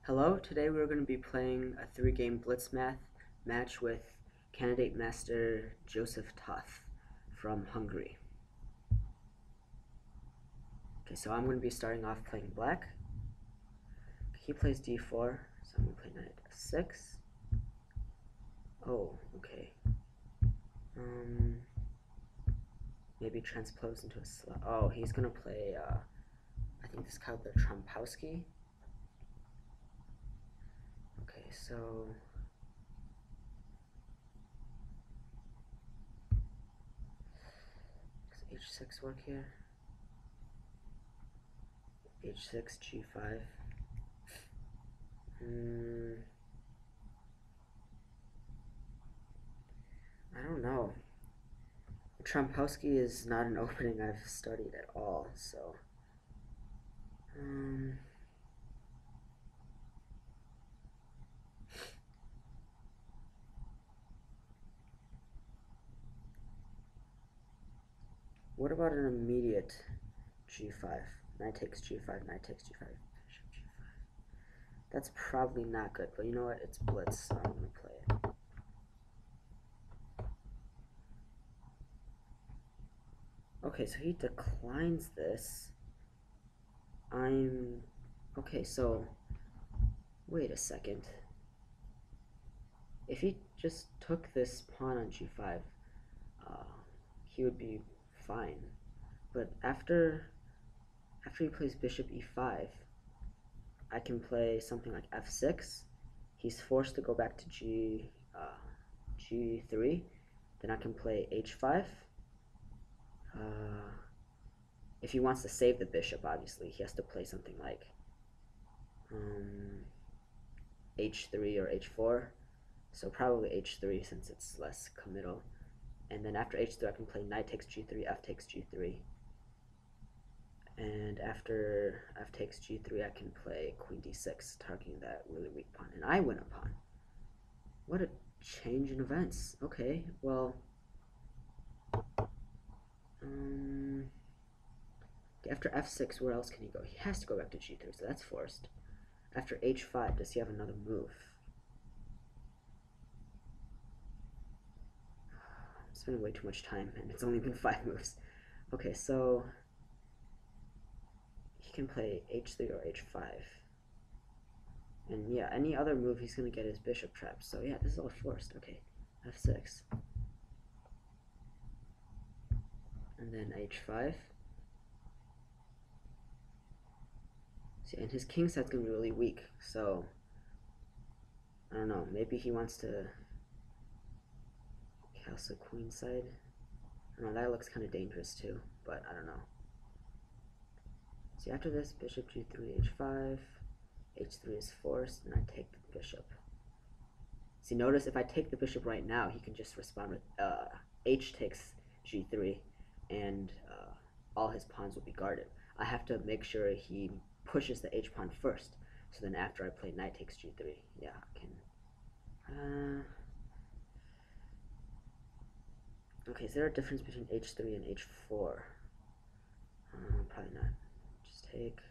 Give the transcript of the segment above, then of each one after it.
Hello, today we're going to be playing a 3-game Blitz math match with Candidate Master Jozsef Toth from Hungary. Okay, so I'm going to be starting off playing black. He plays d4, so I'm going to play knight f6. Oh, okay. Maybe transpose into a slot. Oh, he's going to play, I think this is called the Trompowski. Okay, so does h6 work here? h6, g5. I don't know. Trompowski is not an opening I've studied at all, so what about an immediate g5? Knight takes g5, knight takes g5, bishop g5. That's probably not good, but you know what? It's Blitz, so I'm going to play it. Okay, so he declines this. Okay, so wait a second. If he just took this pawn on g5, he would be fine. But after he plays bishop e5, I can play something like f6. He's forced to go back to g3. Then I can play h5. If he wants to save the bishop, obviously, he has to play something like h3 or h4. So probably h3 since it's less committal. And then after h3, I can play knight takes g3, f takes g3. And after f takes g3, I can play queen d6, targeting that really weak pawn. And I win a pawn. What a change in events. Okay, well, after f6, where else can he go? He has to go back to g3, so that's forced. After h5, does he have another move? I'm spending way too much time, and it's only been 5 moves. Okay, so he can play h3 or h5. And yeah, any other move he's going to get is bishop traps. So yeah, this is all forced. Okay, f6. And then h5. See, and his king side's going to be really weak. So, I don't know. Maybe he wants to castle queen side. I don't know, that looks kind of dangerous too, but I don't know. See, after this, bishop g3, h5. h3 is forced, and I take the bishop. See, notice if I take the bishop right now, he can just respond with h takes g3, and all his pawns will be guarded. I have to make sure he pushes the h pawn first, so then after I play knight takes g3, yeah, I can. Okay, is there a difference between h3 and h4? Probably not. Just take.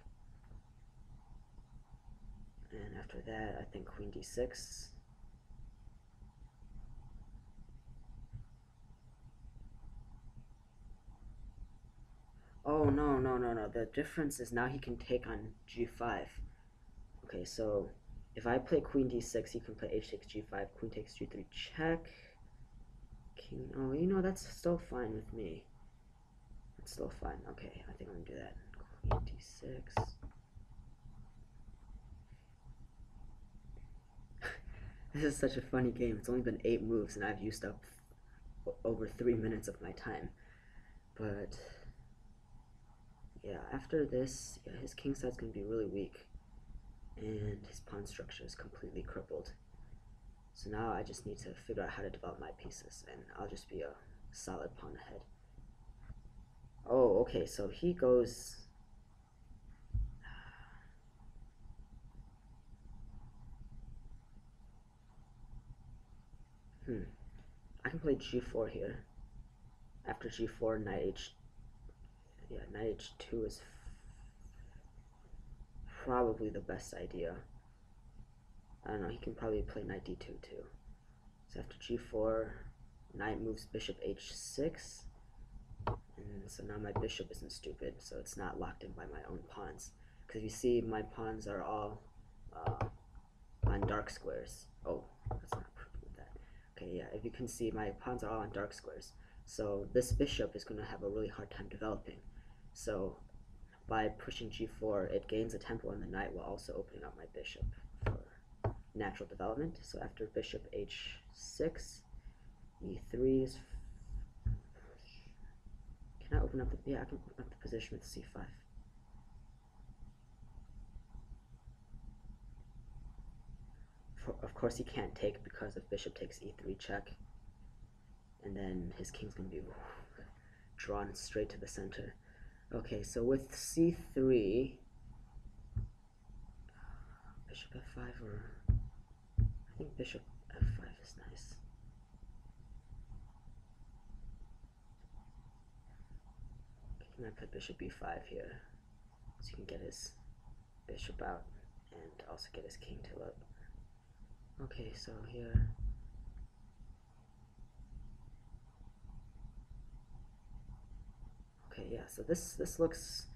And after that, I think queen d6. Oh, no. The difference is now he can take on g5. Okay, so if I play queen d6, he can play h takes g5, queen takes g3, check. King, oh, you know, that's still fine with me. It's still fine. Okay, I think I'm gonna do that. Queen d6. This is such a funny game. It's only been 8 moves, and I've used up over 3 minutes of my time. But yeah, after this, yeah, his king side's gonna be really weak, and his pawn structure is completely crippled. So now I just need to figure out how to develop my pieces, and I'll just be a solid pawn ahead. Oh, okay, so he goes. I can play g4 here. After g4, knight h. Yeah, knight h2 is probably the best idea. I don't know, he can probably play knight d2 too. So after g4, knight moves bishop h6, and so now my bishop isn't stupid, so it's not locked in by my own pawns. Because you see, my pawns are all on dark squares. Oh, that's not perfect with that. Okay, yeah, if you can see, my pawns are all on dark squares. So this bishop is going to have a really hard time developing. So by pushing g4, it gains a tempo on the knight while also opening up my bishop for natural development. So after bishop h6, e3 is... Can I open up the... Yeah, I can open up the position with c5. Of course he can't take because if bishop takes e3 check, and then his king's going to be drawn straight to the center. Okay, so with c3, bishop f5, or I think bishop f5 is nice. Okay, he might put bishop b5 here, so he can get his bishop out and also get his king to look. Okay, so here, okay, yeah, so this looks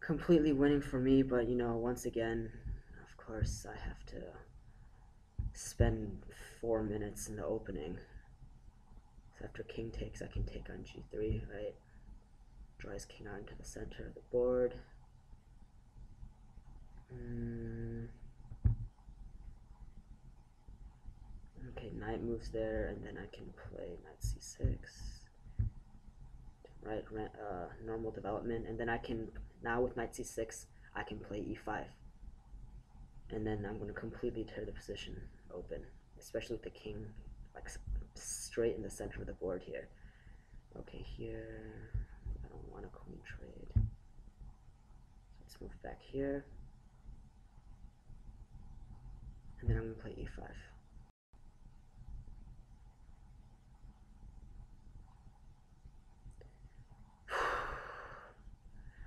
completely winning for me, but you know, once again, of course, I have to spend 4 minutes in the opening. So after king takes, I can take on g3, right? Draw his king out into the center of the board. Okay, knight moves there, and then I can play knight c6. Right, normal development, and then I can, now with knight c6, I can play e5. And then I'm going to completely tear the position open, especially with the king like straight in the center of the board here. Okay, here, I don't want a queen trade. So let's move back here. And then I'm going to play e5.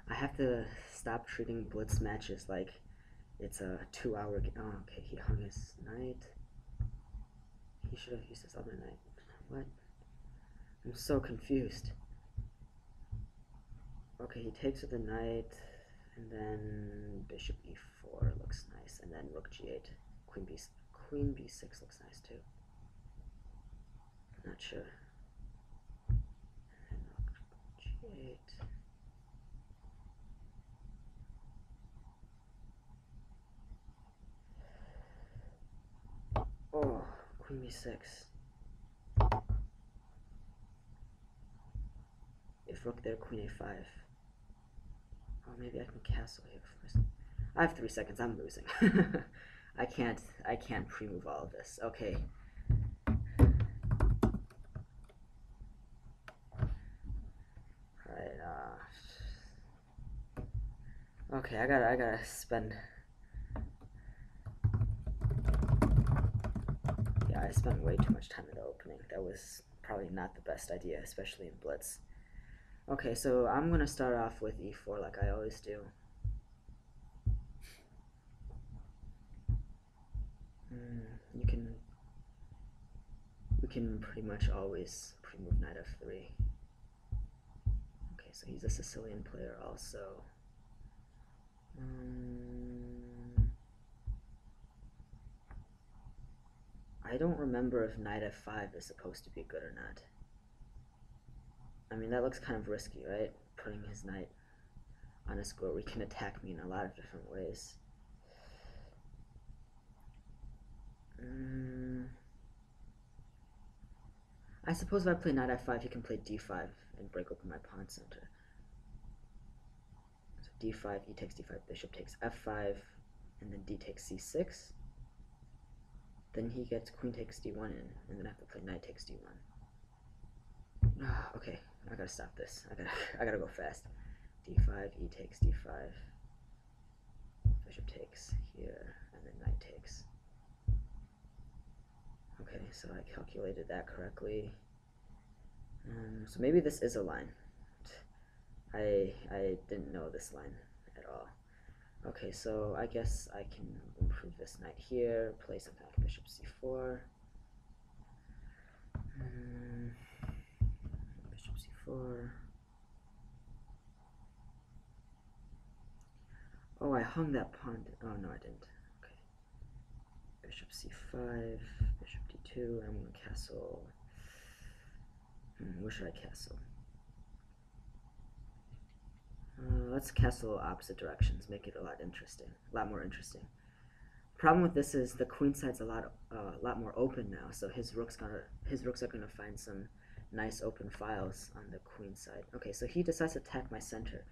I have to stop treating blitz matches like it's a 2-hour game. Oh, okay, he hung his knight. He should have used his other knight. What? I'm so confused. Okay, he takes with the knight, and then bishop e4 looks nice, and then rook g8. Queen b6 looks nice too. I'm not sure. And rook g8. Oh, queen b6. If rook there, queen a5. Oh, maybe I can castle here first. I have 3 seconds. I'm losing. I can't pre-move all of this. Okay. Alright, okay, I gotta spend... Yeah, I spent way too much time in the opening. That was probably not the best idea, especially in Blitz. Okay, so I'm gonna start off with e4 like I always do. We can pretty much always pre-move knight f3. Okay, so he's a Sicilian player also. I don't remember if knight f5 is supposed to be good or not. I mean, that looks kind of risky, right? Putting his knight on a square where he can attack me in a lot of different ways. I suppose if I play knight f5, he can play d5 and break open my pawn center. So d5, e takes d5, bishop takes f5, and then d takes c6. Then he gets queen takes d1 in, and then I have to play knight takes d1. Okay, I gotta stop this. I gotta go fast. d5, e takes d5, bishop takes here, and then knight takes. Okay, so I calculated that correctly. So maybe this is a line. I didn't know this line at all. Okay, so I guess I can improve this this knight here, play something like bishop c4. Bishop c4. Oh, I hung that pawn. Oh, no, I didn't. Okay. Bishop c5, bishop d2, and I'm going to castle. Where should I castle? Let's castle opposite directions, make it a lot more interesting. Problem with this is the queen side's a lot more open now, so his rooks are gonna find some nice open files on the queen side. Okay, so he decides to attack my center,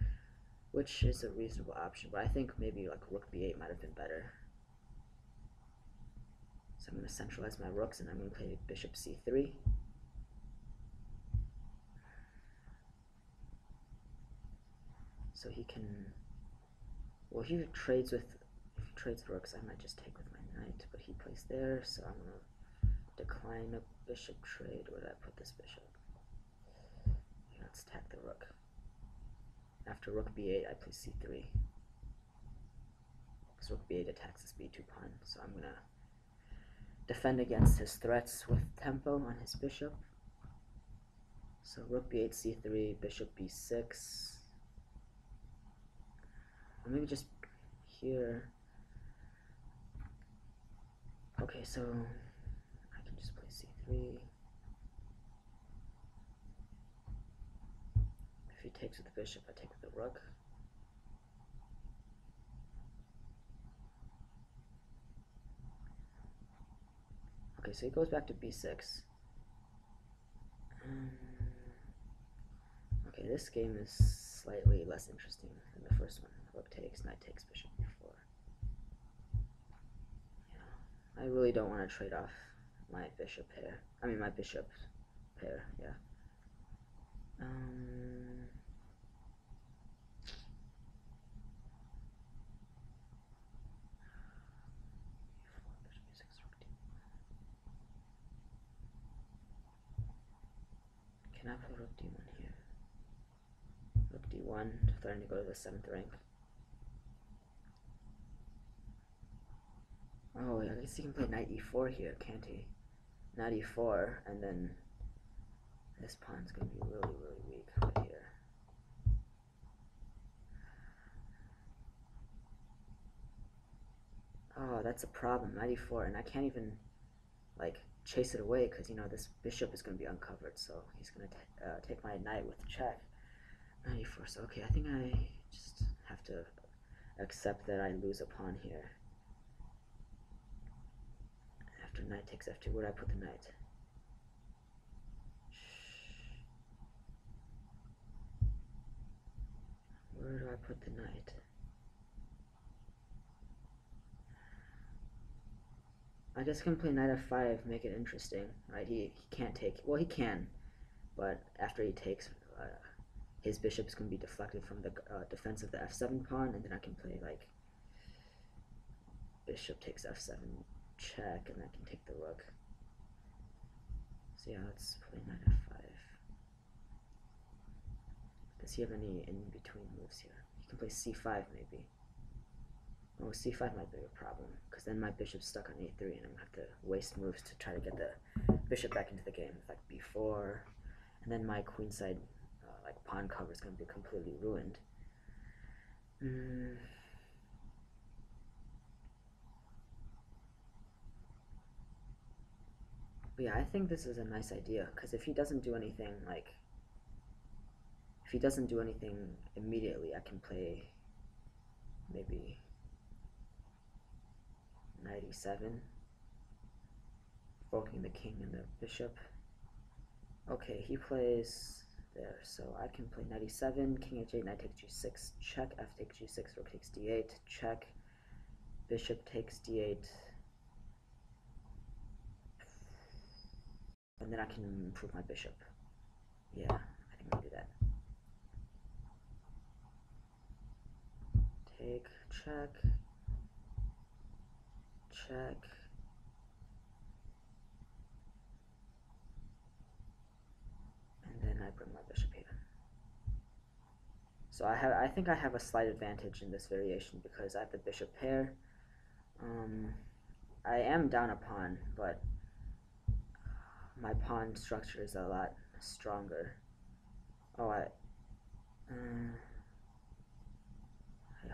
which is a reasonable option, but I think maybe like rook b8 might have been better. So I'm gonna centralize my rooks, and I'm gonna play bishop c3. So he can, well, if he trades rooks, I might just take with my knight, but he plays there, so I'm going to decline a bishop trade. Where did I put this bishop? Okay, let's attack the rook. After rook b8, I play c3. Because rook b8 attacks this b2 pawn, so I'm going to defend against his threats with tempo on his bishop. So rook b8, c3, bishop b6. Or maybe just here. Okay, so I can just play c3. If he takes with the bishop, I take with the rook. Okay, so he goes back to b6. Okay, this game is slightly less interesting than the first one. Rook takes, knight takes, bishop b4. Yeah, I really don't want to trade off my bishop pair. I mean, my bishop pair, yeah. Can I play rook d1 here? Rook d1, starting to go to the 7th rank. Oh, yeah, I guess he can play knight e4 here, can't he? Knight e4, and then this pawn's going to be really, really weak right here. Oh, that's a problem, knight e4, and I can't even, like, chase it away, because, you know, this bishop is going to be uncovered, so he's going to take my knight with check. Knight e4, so okay, I think I just have to accept that I lose a pawn here. After knight takes f2, where do I put the knight? Where do I put the knight? I guess I can play knight f5, make it interesting, right? He can't take, well, he can, but after he takes, his bishop is going to be deflected from the defense of the f7 pawn, and then I can play, like, bishop takes f7 check, and I can take the rook. So yeah, let's play knight f5. Does he have any in-between moves here? He can play c5 maybe. Oh, c5 might be a problem, because then my bishop's stuck on a3, and I'm going to have to waste moves to try to get the bishop back into the game, like b4, and then my queenside like pawn cover is going to be completely ruined. But yeah, I think this is a nice idea, because if he doesn't do anything, like, if he doesn't do anything immediately, I can play maybe knight e7, provoking the king and the bishop. Okay, he plays there, so I can play knight e7, king h8, knight takes g6, check, f takes g6, rook takes d8, check, bishop takes d8, and then I can improve my bishop. Yeah, I think I'll do that. Take, check, check, and then I bring my bishop here. So I think I have a slight advantage in this variation because I have the bishop pair, I am down a pawn, but my pawn structure is a lot stronger. Oh, I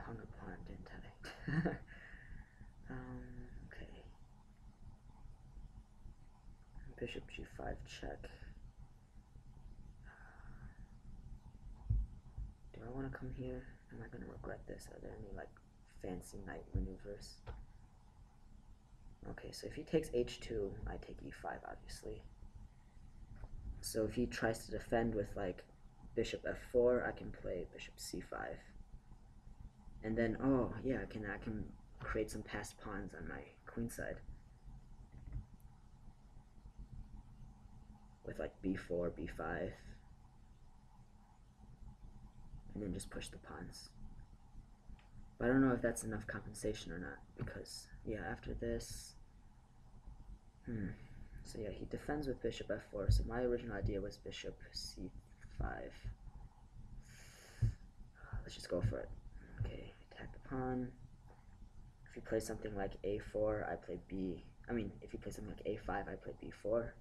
hung a pawn, didn't I? Okay. Bishop g5 check. Do I want to come here? Am I going to regret this? Are there any like fancy knight maneuvers? Okay, so if he takes h2, I take e5, obviously. So if he tries to defend with like bishop f4, I can play bishop c5. And then, oh yeah, I can create some passed pawns on my queen side with like b4, b5, and then just push the pawns. But I don't know if that's enough compensation or not, because yeah, after this, so yeah, he defends with bishop f4. So my original idea was bishop c5. Let's just go for it. Okay, attack the pawn. If you play something like a4, I play b. I mean, if you play something like a5, I play b4.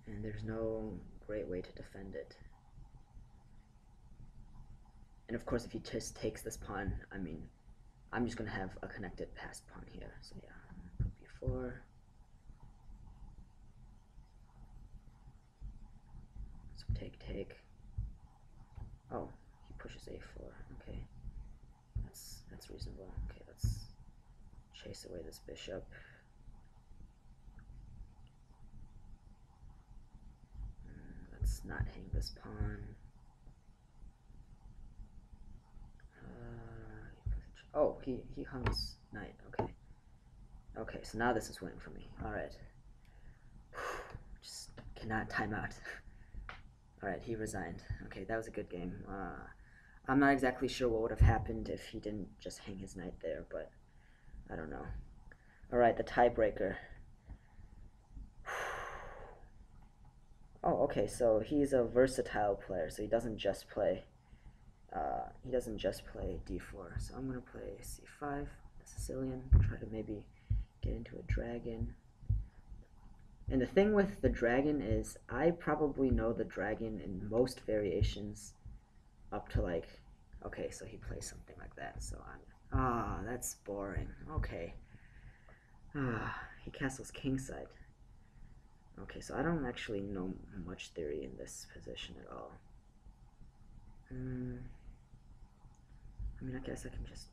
And there's no great way to defend it. And of course, if he just takes this pawn, I mean, I'm just going to have a connected passed pawn here. So yeah, put b4. So take. Oh, he pushes a4. Okay, that's reasonable. Okay, let's chase away this bishop. Let's not hang this pawn. Oh, he hung his knight. Okay. Okay, so now this is winning for me. Alright. Just cannot time out. Alright, he resigned. Okay, that was a good game. I'm not exactly sure what would have happened if he didn't just hang his knight there, but I don't know. Alright, the tiebreaker. Oh, okay, so he's a versatile player, so he doesn't just play d4. So I'm gonna play c5, the Sicilian, try to maybe get into a dragon. And the thing with the dragon is I probably know the dragon in most variations up to like, okay, so he plays something like that. So that's boring. Okay. He castles kingside. Okay, so I don't actually know much theory in this position at all. I mean, I guess I can just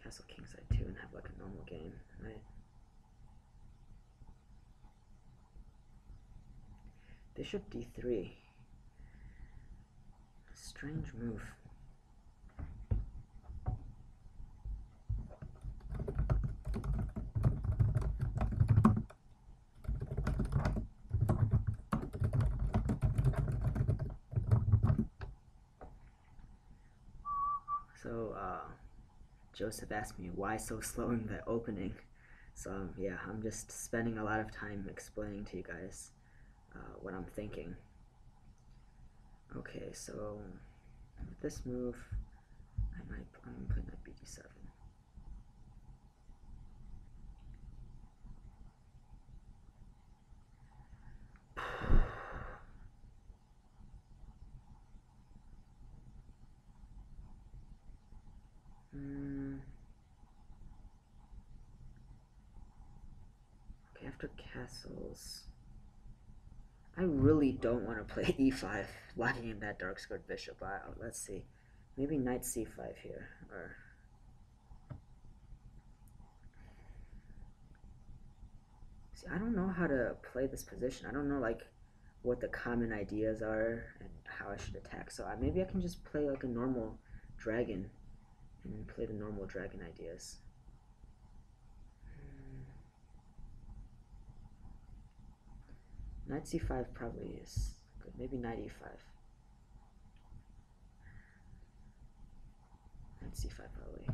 castle kingside too and have like a normal game, right? Bishop d3. Strange move. So, Joseph asked me why so slow in the opening. So, yeah, I'm just spending a lot of time explaining to you guys what I'm thinking. Okay, so with this move, I'm going to play knight bd7. Okay, after castles, I really don't want to play e5, locking in that dark squared bishop. Let's see, maybe knight c5 here, or see, I don't know how to play this position. I don't know like what the common ideas are and how I should attack. So maybe I can just play like a normal dragon and play the normal dragon ideas. Knight c5 probably is good. Maybe knight e5. Knight c5 probably.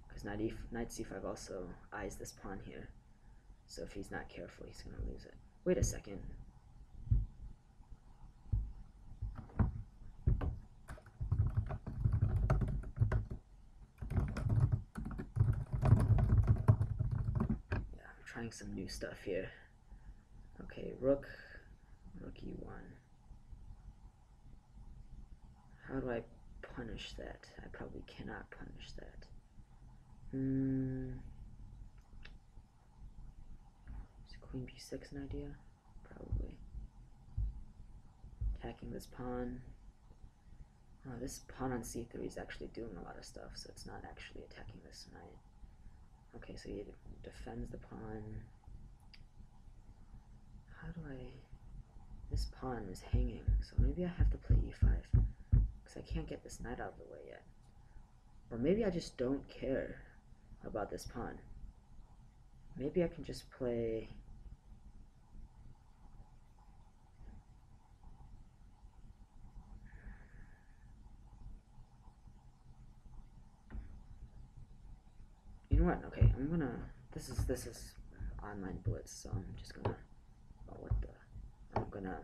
Because knight c5 also eyes this pawn here. So if he's not careful, he's going to lose it. Wait a second. trying some new stuff here. Okay, rook e1. How do I punish that? I probably cannot punish that. Is queen b6 an idea? Probably. Attacking this pawn. Oh, this pawn on c3 is actually doing a lot of stuff, so it's not actually attacking this knight. Okay, so he defends the pawn. How do I... This pawn is hanging, so maybe I have to play e5, because I can't get this knight out of the way yet. Or maybe I just don't care about this pawn. Maybe I can just play... You know what? Okay, I'm gonna... This is online Blitz, so I'm just gonna... Oh, what the... I'm gonna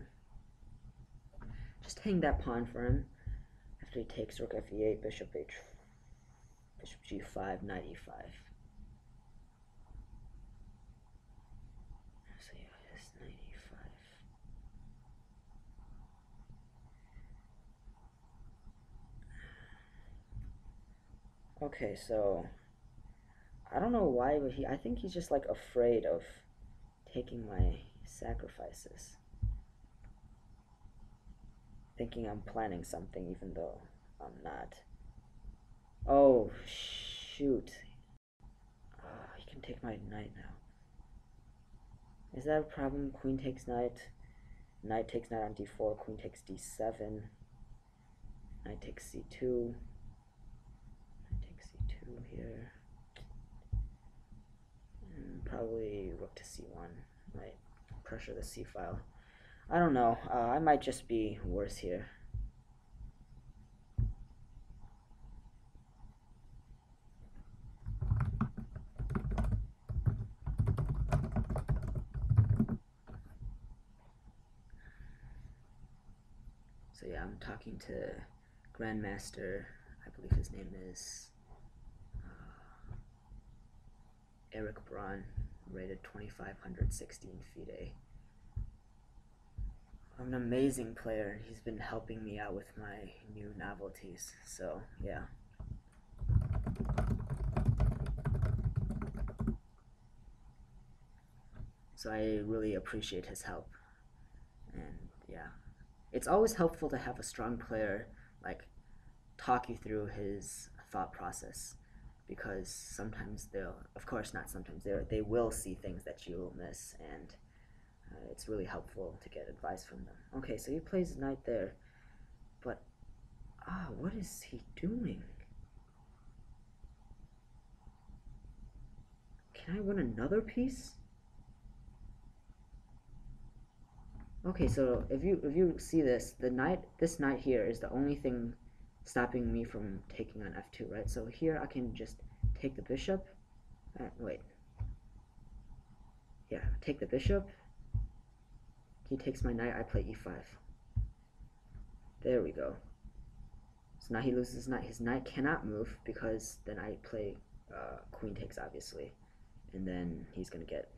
just hang that pawn for him. After he takes rook f8, bishop g5, knight e5. So yeah, his knight e5. Okay, so I don't know why, but I think he's just like afraid of taking my sacrifices. Thinking I'm planning something even though I'm not. Oh, shoot. Oh, he can take my knight now. Is that a problem? Queen takes knight. Knight takes knight on d4. Queen takes d7. Knight takes c2. Knight takes c2 here. And probably rook to c1. Might pressure the c file. I don't know. I might just be worse here. So yeah, I'm talking to Grandmaster, I believe his name is Eric Braun, rated 2516 FIDE. I'm an amazing player, and he's been helping me out with my new novelties, so yeah. So I really appreciate his help, and yeah. It's always helpful to have a strong player, like, talk you through his thought process, because sometimes they'll, of course not sometimes, they will see things that you'll miss, and it's really helpful to get advice from them. Okay, so he plays knight there, but what is he doing? Can I win another piece? Okay, so if you see this, this knight here is the only thing stopping me from taking on f2, right? So here I can just take the bishop. Wait. Yeah, take the bishop. He takes my knight, I play e5. There we go. So now he loses his knight. His knight cannot move because then I play queen takes, obviously. And then he's going to get,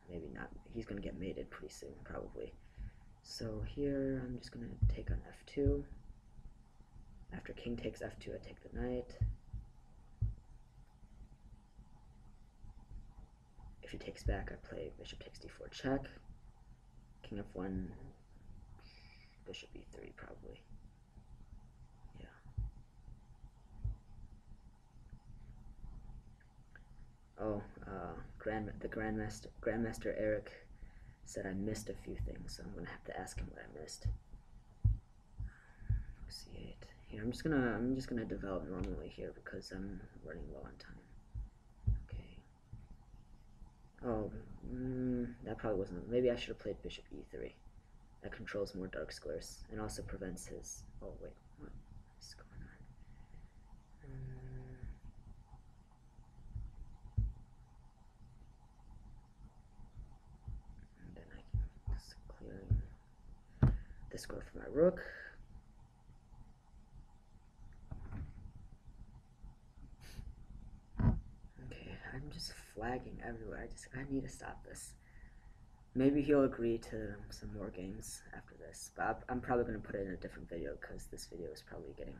maybe not, he's going to get mated pretty soon, probably. So here I'm just going to take on f2. After king takes f2, I take the knight. If he takes back, I play bishop takes d4 check. King f1, bishop e3 probably. Yeah. Oh, the Grandmaster Eric said I missed a few things, so I'm gonna have to ask him what I missed. c8. Here, I'm just gonna develop normally here because I'm running low on time. Oh, that probably wasn't. Maybe I should have played bishop e3. That controls more dark squares and also prevents his. Oh wait, what is going on? And then I can just clearing the square for my rook. Okay, I'm just flagging everywhere. I need to stop this. Maybe he'll agree to some more games after this, but I'm probably going to put it in a different video because this video is probably getting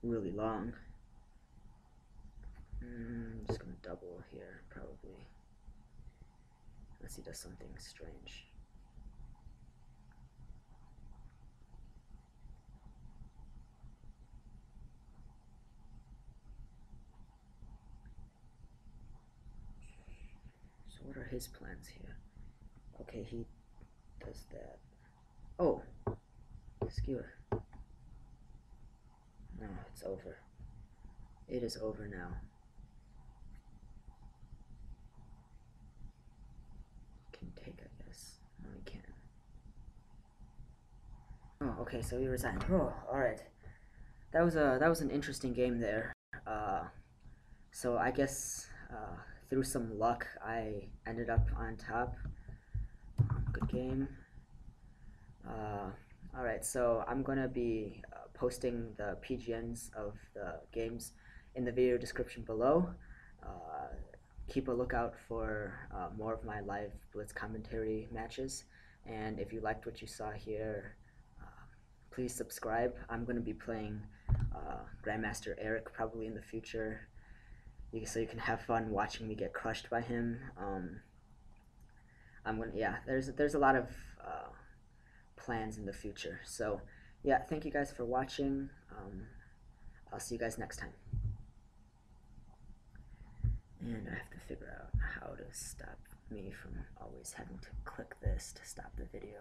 really long. I'm just going to double here, probably. Unless he does something strange. So what are his plans here? Okay, he does that. Oh, skewer. No, it's over. It is over now. Can take, I guess. No, he can't. Oh, okay, so he resigned. Oh, alright. That was an interesting game there. So I guess through some luck I ended up on top. Good game. Alright, so I'm gonna be posting the PGNs of the games in the video description below. Keep a lookout for more of my live Blitz commentary matches, and if you liked what you saw here, please subscribe. I'm going to be playing Grandmaster Eric probably in the future, so you can have fun watching me get crushed by him. There's a lot of plans in the future. So yeah, thank you guys for watching. I'll see you guys next time. And I have to figure out how to stop me from always having to click this to stop the video.